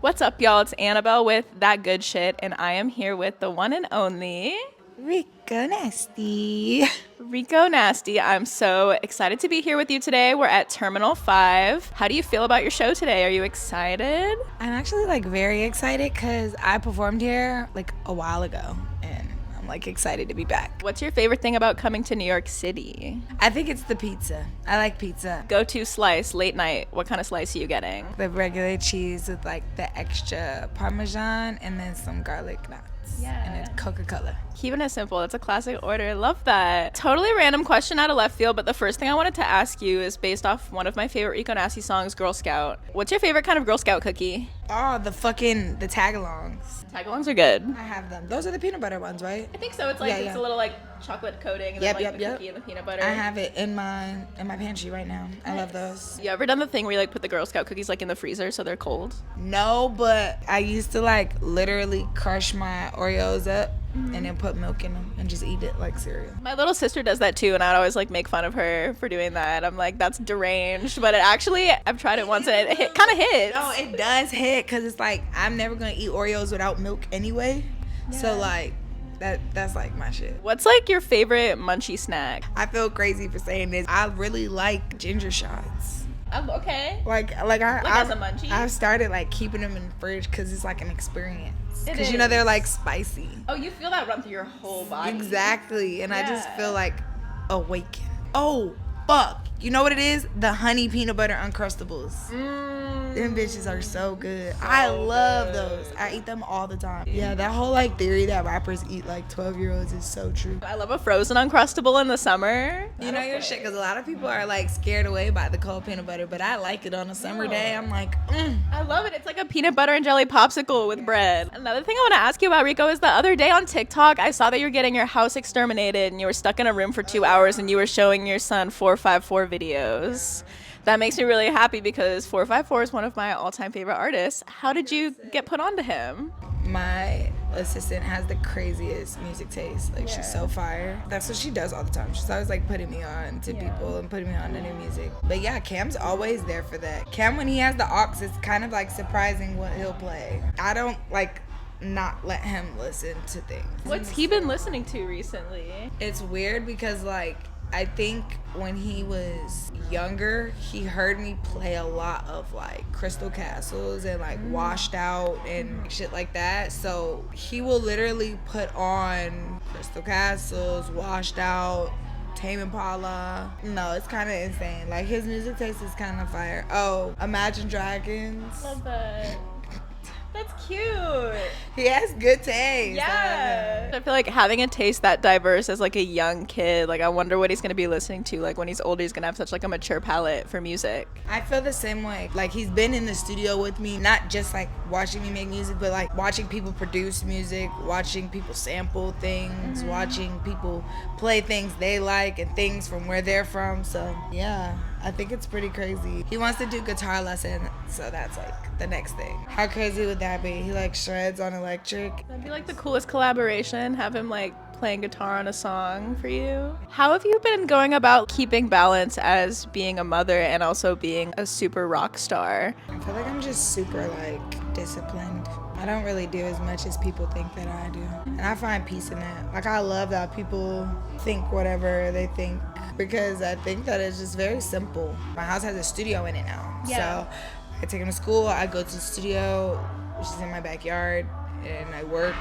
What's up, y'all? It's Annabelle with That Good Shit, and I am here with the one and only Rico Nasty. Rico Nasty. I'm so excited to be here with you today. We're at Terminal 5. How do you feel about your show today? Are you excited? I'm actually very excited because I performed here a while ago and I'm excited to be back. What's your favorite thing about coming to New York City? I think it's the pizza. I like pizza. Go-to slice, late night. What kind of slice are you getting? The regular cheese with the extra Parmesan and then some garlic nuts. Yeah. And then Coca-Cola. Keeping it simple. It's a classic order. Love that. Totally random question out of left field, but the first thing I wanted to ask you is based off one of my favorite Rico Nasty songs, Girl Scout. What's your favorite kind of Girl Scout cookie? Oh, the tag-alongs. Tag-alongs are good. I have them. Those are the peanut butter ones, right? I think so. It's it's a little chocolate coating and then the cookie and the peanut butter. I have it in my pantry right now. Nice. I love those. You ever done the thing where you put the Girl Scout cookies in the freezer so they're cold? No, but I used to literally crush my Oreos up and then put milk in them and just eat it like cereal. My little sister does that too, and I'd always make fun of her for doing that. I'm like, that's deranged, but I've tried it once and it kind of hits. No, it does hit because it's I'm never gonna eat Oreos without milk anyway. Yeah. So that's my shit. What's your favorite munchie snack? I feel crazy for saying this. I really like ginger shots. Okay. As a munchie? I've started keeping them in the fridge because it's an experience. Because they're spicy. Oh, you feel that run through your whole body. Exactly, and I just feel awakened. Oh, fuck. You know what it is? The honey peanut butter Uncrustables. Them bitches are so good. I love those. I eat them all the time. Yeah, that whole theory that rappers eat 12-year-olds is so true. I love a frozen Uncrustable in the summer. You know your shit, because a lot of people are scared away by the cold peanut butter, but I like it on a summer day. I'm I love it. It's like a peanut butter and jelly popsicle with bread. Another thing I want to ask you about, Rico, is the other day on TikTok, I saw that you're getting your house exterminated and you were stuck in a room for 2 hours and you were showing your son 454 videos. That makes me really happy because 454 is one of my all-time favorite artists. How did you get put onto him? My assistant has the craziest music taste. She's so fire. That's what she does all the time. She's always putting me on to people and putting me on to new music. But yeah, Cam's always there for that. Cam, when he has the aux, it's kind of surprising what he'll play. I don't not let him listen to things. What's he been listening to recently? It's weird because I think when he was younger, he heard me play a lot of Crystal Castles and Washed Out and shit like that. So he will literally put on Crystal Castles, Washed Out, Tame Impala. No, it's kind of insane. His music taste is kind of fire. Oh, Imagine Dragons. Love that. That's cute. He has good taste. Yeah. I feel having a taste that diverse as a young kid, I wonder what he's going to be listening to. When he's older, he's going to have such a mature palette for music. I feel the same way. He's been in the studio with me, not just watching me make music, but watching people produce music, watching people sample things, watching people play things they like and things from where they're from. So yeah, I think it's pretty crazy. He wants to do guitar lessons, so that's the next thing. How crazy would that be? He shreds on electric. That'd be the coolest collaboration. Have him playing guitar on a song for you. How have you been going about keeping balance as being a mother and also being a super rock star? I feel I'm just super disciplined. I don't really do as much as people think that I do. And I find peace in that. I love that people think whatever they think because I think that it's just very simple. My house has a studio in it now. Yeah. So I take him to school, I go to the studio, which is in my backyard, and I work,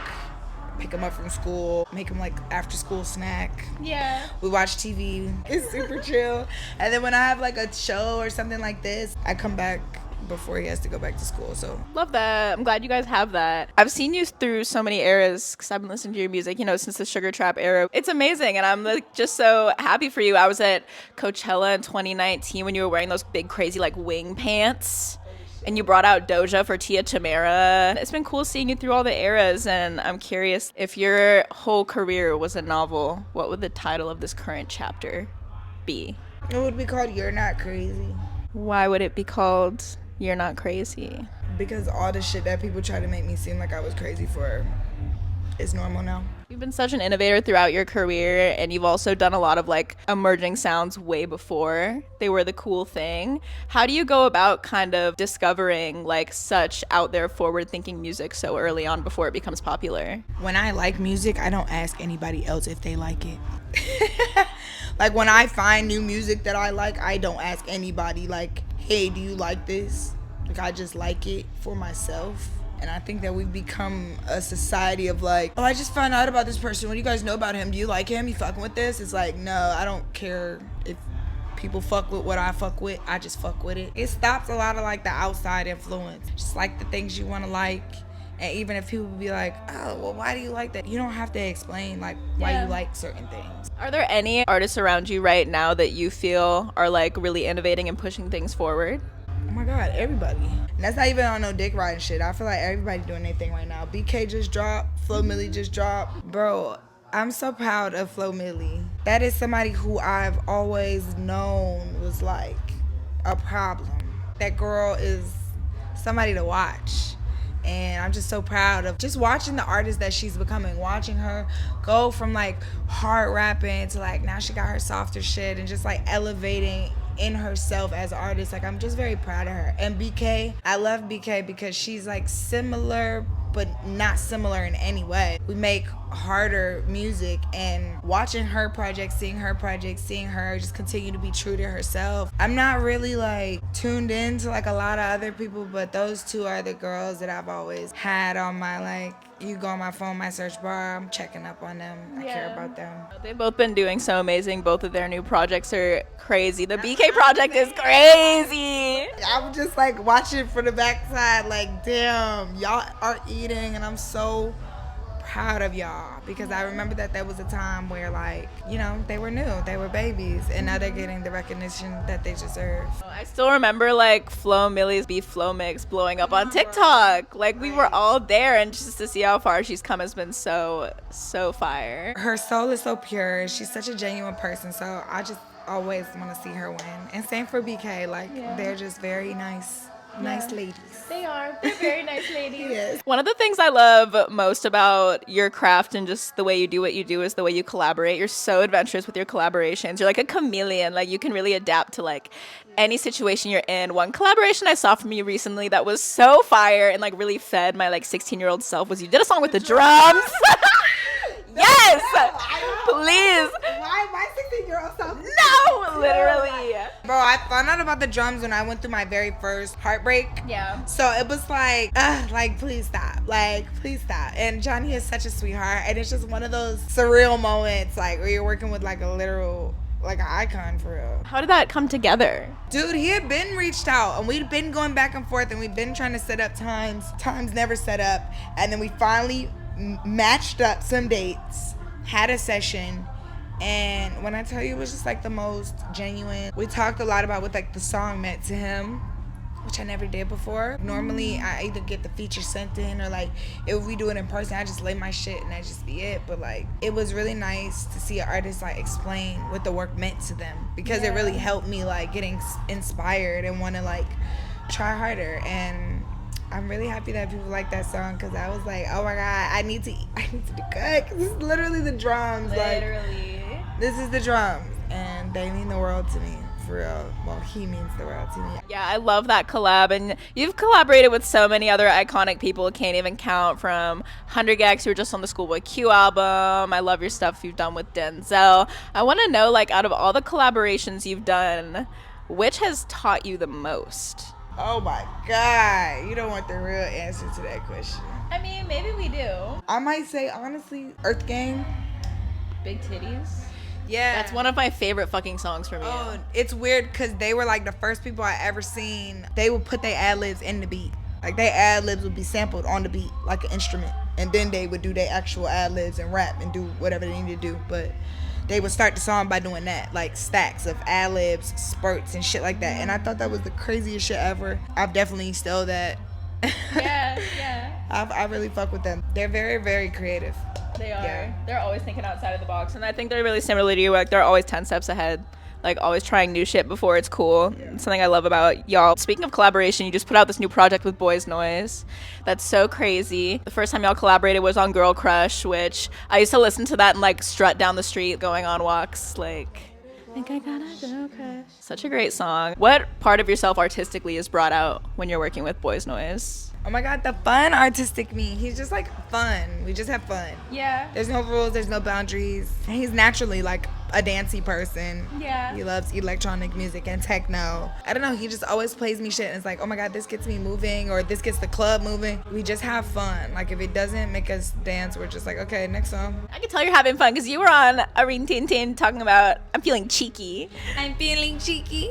pick him up from school, make him after school snack. Yeah. We watch TV. It's super chill. And then when I have a show or something like this, I come back before he has to go back to school. So love that. I'm glad you guys have that. I've seen you through so many eras because I've been listening to your music, since the Sugar Trap era. It's amazing, and I'm just so happy for you. I was at Coachella in 2019 when you were wearing those big crazy wing pants. And you brought out Doja for Tia Tamera. It's been cool seeing you through all the eras, and I'm curious, if your whole career was a novel, what would the title of this current chapter be? It would be called You're Not Crazy. Why would it be called You're Not Crazy? Because all the shit that people try to make me seem like I was crazy for it's normal now. You've been such an innovator throughout your career, and you've also done a lot of like emerging sounds way before they were the cool thing. How do you go about kind of discovering like such out there forward thinking music so early on before it becomes popular? When I like music, I don't ask anybody else if they like it. Like when I find new music that I like, I don't ask anybody like, hey, do you like this? Like I just like it for myself. And I think that we've become a society of like, oh, I just found out about this person. What do you guys know about him? Do you like him? You fucking with this? It's like, no, I don't care if people fuck with what I fuck with. I just fuck with it. It stops a lot of like the outside influence. Just like the things you want to like. And even if people be like, oh, well, why do you like that? You don't have to explain like why you like certain things. Are there any artists around you right now that you feel are like really innovating and pushing things forward? Oh my God, everybody. And that's not even on no dick riding shit. I feel like everybody doing their thing right now. BK just dropped. Flo Milli just dropped. Bro, I'm so proud of Flo Milli. That is somebody who I've always known was like a problem. That girl is somebody to watch. And I'm just so proud of just watching the artist that she's becoming, watching her go from like hard rapping to like now she got her softer shit and just like elevating in herself as an artist. Like I'm just very proud of her. And BK, I love BK because she's like similar but not similar in any way. We make harder music, and watching her project, seeing her just continue to be true to herself. I'm not really like tuned in to like a lot of other people, but those two are the girls that I've always had on my like, you go on my phone, my search bar, I'm checking up on them. I care about them. They've both been doing so amazing. Both of their new projects are crazy. The BK project is crazy. I'm just like watching from the backside like, damn, y'all are eating, and I'm so proud of y'all because I remember that there was a time where like, you know, they were new, they were babies, and now they're getting the recognition that they deserve. I still remember like Flo Milli's Beef Flow Mix blowing up on TikTok. Like we were all there, and just to see how far she's come has been so fire. Her soul is so pure. She's such a genuine person, so I just always want to see her win. And same for BK, like they're just very nice ladies. They are. They're very nice ladies. Yes. One of the things I love most about your craft and just the way you do what you do is the way you collaborate. You're so adventurous with your collaborations. You're like a chameleon. Like you can really adapt to like any situation you're in. One collaboration I saw from you recently that was so fire and like really fed my like 16-year-old self was you did a song with the drums. Yes! Please. Why my 16-year-old self? No, literally. Bro, I found out about the drums when I went through my very first heartbreak. Yeah. So it was like please stop. Like, please stop. And Johnny is such a sweetheart. And it's just one of those surreal moments, like, where you're working with, like, a literal, like, an icon for real. How did that come together? Dude, he had been reached out, and we'd been going back and forth, and we'd been trying to set up times. Times never set up. And then we finally matched up some dates, had a session. And when I tell you, it was just like the most genuine. We talked a lot about what like the song meant to him, which I never did before. Normally, I either get the feature sent in or like if we do it in person, I just lay my shit and that just be it. But like it was really nice to see an artist like explain what the work meant to them because it really helped me like getting inspired and want to like try harder. And I'm really happy that people like that song because I was like, oh my God, I need to do good. Cause this is literally the drums. Literally. Like, this is the drums, and they mean the world to me, for real. Well, he means the world to me. Yeah, I love that collab, and you've collaborated with so many other iconic people, can't even count, from 100 Gags, who were just on the Schoolboy Q album. I love your stuff you've done with Denzel. I want to know, like, out of all the collaborations you've done, which has taught you the most? Oh my God, you don't want the real answer to that question. I mean, maybe we do. I might say, honestly, Earthgang. Big Titties? Yeah. That's one of my favorite fucking songs from you. Oh, it's weird because they were like the first people I ever seen. They would put their ad-libs in the beat. Like their ad-libs would be sampled on the beat like an instrument. And then they would do their actual ad-libs and rap and do whatever they needed to do. But they would start the song by doing that, like stacks of ad-libs, spurts, and shit like that. And I thought that was the craziest shit ever. I've definitely stole that. Yeah. I really fuck with them. They're very, very creative. They are. Yeah. They're always thinking outside of the box. And I think they're really similar to you. Like, they're always 10 steps ahead. like always trying new shit before it's cool. It's something I love about y'all. Speaking of collaboration, you just put out this new project with Boys Noize. That's so crazy. The first time y'all collaborated was on Girl Crush, which I used to listen to that and like strut down the street going on walks like, think I got a girl crush. Such a great song. What part of yourself artistically is brought out when you're working with Boys Noize? Oh my God, the fun artistic me. He's just like fun. We just have fun. Yeah. There's no rules, there's no boundaries. And he's naturally like a dancey person. Yeah. He loves electronic music and techno. I don't know, he just always plays me shit and it's like, oh my God, this gets me moving or this gets the club moving. We just have fun. Like if it doesn't make us dance, we're just like, okay, next song. I can tell you're having fun because you were on a Ring Tin Tin talking about I'm feeling cheeky. I'm feeling cheeky.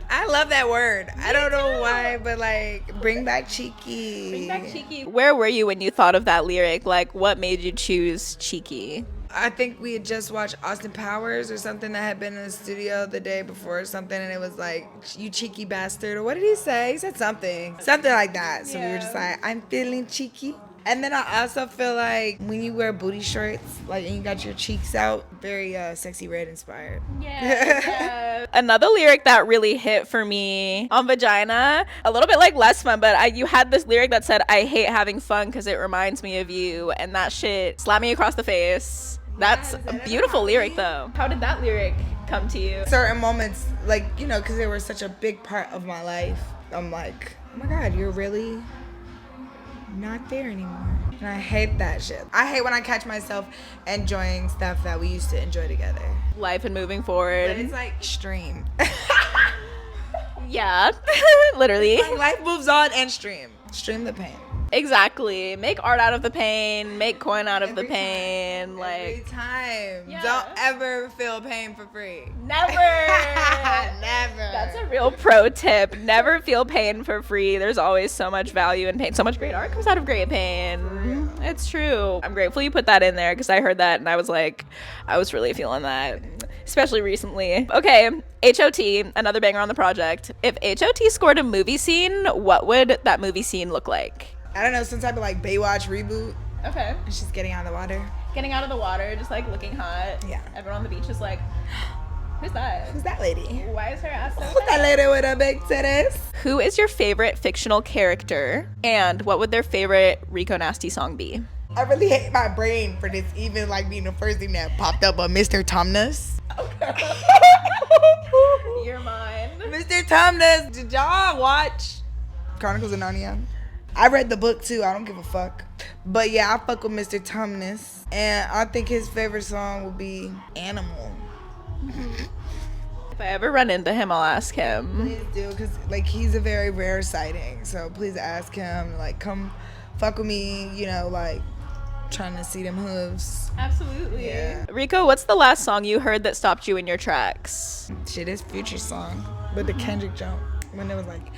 I love that word. I don't know why, but like, bring back cheeky. Bring back cheeky. Where were you when you thought of that lyric? Like, what made you choose cheeky? I think we had just watched Austin Powers or something that had been in the studio the day before or something, and it was like, you cheeky bastard, or what did he say? He said something like that. So we were just like, I'm feeling cheeky. And then I also feel like when you wear booty shorts, like, and you got your cheeks out, very Sexy Red inspired. Yeah. Another lyric that really hit for me on Vagina, a little bit like Less Fun, but you had this lyric that said, I hate having fun because it reminds me of you. And that shit slapped me across the face. That's a beautiful lyric, though. How did that lyric come to you? Certain moments, like, you know, because they were such a big part of my life, I'm like, oh my God, you're really not there anymore. And I hate that shit. I hate when I catch myself enjoying stuff that we used to enjoy together. Life and moving forward. But it's like stream. Yeah, literally. Like life moves on and stream. Stream the pain. Exactly. Make art out of the pain. Make coin out of the pain. Every Like time. Yeah. Don't ever feel pain for free. never. Never. That's a real pro tip. Never feel pain for free. There's always so much value in pain. So much great art comes out of great pain. It's true. I'm grateful you put that in there because I heard that and I was like, I was really feeling that, especially recently. Okay, HOT, another banger on the project. If HOT scored a movie scene, what would that movie scene look like? I don't know, some type of like Baywatch reboot. Okay. And she's getting out of the water. Getting out of the water, just like looking hot. Yeah. Everyone on the beach is like, who's that? Who's that lady? Why is her ass so Who's that fat? lady with a big titties? Who is your favorite fictional character? And what would their favorite Rico Nasty song be? I really hate my brain for this even like being the first thing that popped up, but Mr. Tumnus. You're mine. Mr. Tumnus, did y'all watch Chronicles of Narnia? I read the book too, I don't give a fuck. But yeah, I fuck with Mr. Tumnus. And I think his favorite song would be Animal. If I ever run into him, I'll ask him. Please do, because like he's a very rare sighting. So please ask him, like come fuck with me, you know, like trying to see them hooves. Absolutely. Yeah. Rico, what's the last song you heard that stopped you in your tracks? Shit, it's Future song. But the Kendrick jump, when it was like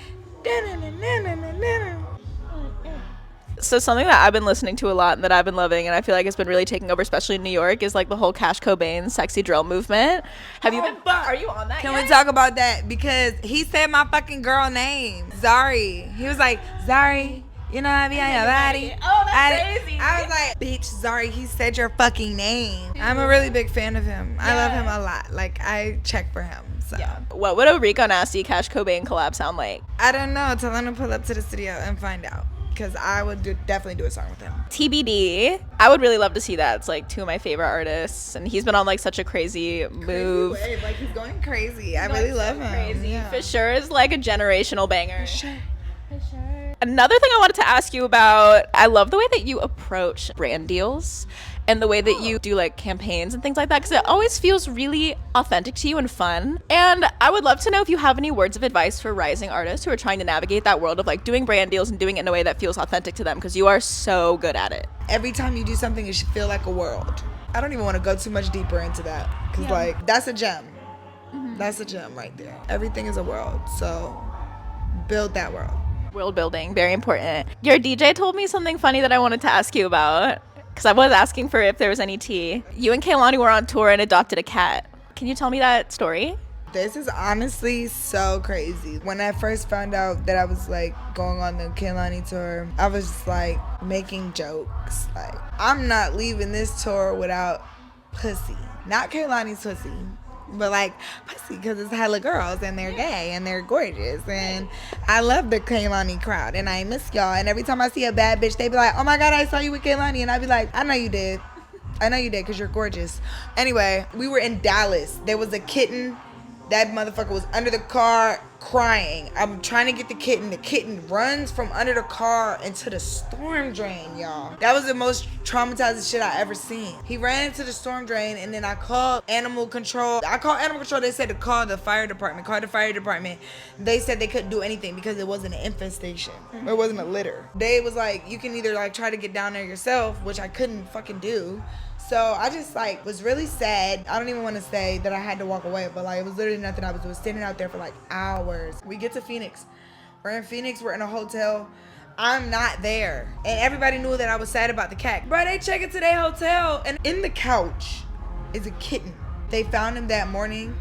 So something that I've been listening to a lot and that I've been loving and I feel like it's been really taking over, especially in New York, is like the whole Cash Cobain sexy drill movement. Have you been? Are you on that? Can yet? we talk about that? Because he said my fucking girl name, Zari. He was like, Zari, you know I be on your body. Oh, that's crazy. I was like, bitch, Zari, he said your fucking name. I'm a really big fan of him. I love him a lot. Like, I check for him. So. Yeah. What would a Rico Nasty Cash Cobain collab sound like? I don't know. Tell him to pull up to the studio and find out. Because I would definitely do a song with him. TBD. I would really love to see that. It's like two of my favorite artists, and he's been on like such a crazy move. Crazy wave. Like he's going crazy. I really love him. Crazy. Yeah. For sure is like a generational banger. For sure. Another thing I wanted to ask you about, I love the way that you approach brand deals and the way that you do like campaigns and things like that, because it always feels really authentic to you and fun. And I would love to know if you have any words of advice for rising artists who are trying to navigate that world of like doing brand deals and doing it in a way that feels authentic to them, because you are so good at it. Every time you do something, it should feel like a world. I don't even want to go too much deeper into that, because like that's a gem. That's a gem right there. Everything is a world, so build that world. World building, very important. Your DJ told me something funny that I wanted to ask you about, because I was asking for if there was any tea. You and Kehlani were on tour and adopted a cat. Can you tell me that story? This is honestly so crazy. When I first found out that I was like going on the Kehlani tour, I was just like making jokes. Like, I'm not leaving this tour without pussy. Not Kehlani's pussy, but like pussy because it's hella girls and they're gay and they're gorgeous. And I love the Kaylani crowd and I miss y'all. And every time I see a bad bitch, they be like, oh my God, I saw you with Kaylani. And I be like, I know you did. I know you did because you're gorgeous. Anyway, we were in Dallas. There was a kitten. That motherfucker was under the car crying. I'm trying to get the kitten. The kitten runs from under the car into the storm drain, y'all. That was the most traumatizing shit I ever seen. He ran into the storm drain and then I called animal control. I called animal control. They said to call the fire department. Call the fire department. They said they couldn't do anything because it wasn't an infestation. It wasn't a litter. They was like, you can either like try to get down there yourself, which I couldn't fucking do. So I just like was really sad. I don't even want to say that I had to walk away, but like it was literally nothing. I was standing out there for like hours. We get to Phoenix. We're in Phoenix. We're in a hotel. I'm not there. And everybody knew that I was sad about the cat. Bro, they check into their hotel and in the couch is a kitten. They found him that morning.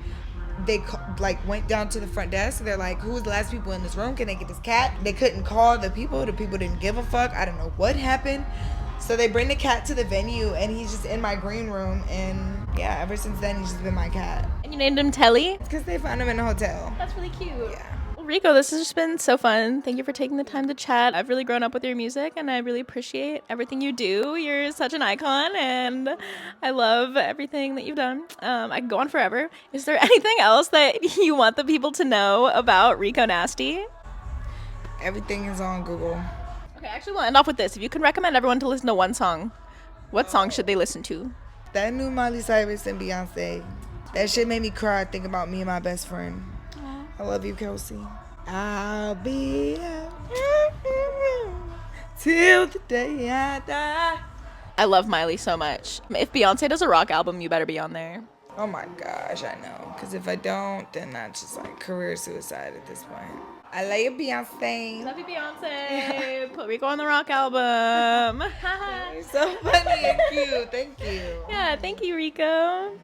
They like went down to the front desk. They're like, who was the last people in this room? Can they get this cat? They couldn't call the people. The people didn't give a fuck. I don't know what happened. So they bring the cat to the venue and he's just in my green room. And yeah, ever since then, he's just been my cat. And you named him Telly? It's because they found him in a hotel. That's really cute. Yeah. Well, Rico, this has just been so fun. Thank you for taking the time to chat. I've really grown up with your music and I really appreciate everything you do. You're such an icon and I love everything that you've done. I can go on forever. Is there anything else that you want the people to know about Rico Nasty? Everything is on Google. Okay, actually, we'll end off with this. If you can recommend everyone to listen to one song, what song should they listen to? That new Miley Cyrus and Beyonce. That shit made me cry. Think about me and my best friend. Aww. I love you, Kelsey. I'll be till the day I die. I love Miley so much. If Beyonce does a rock album, you better be on there. Oh my gosh, I know. Because if I don't, then that's just like career suicide at this point. I love you, Beyonce. Love you, Beyonce. Put Rico on the rock album. You're so funny and cute. Thank you. Yeah, thank you, Rico.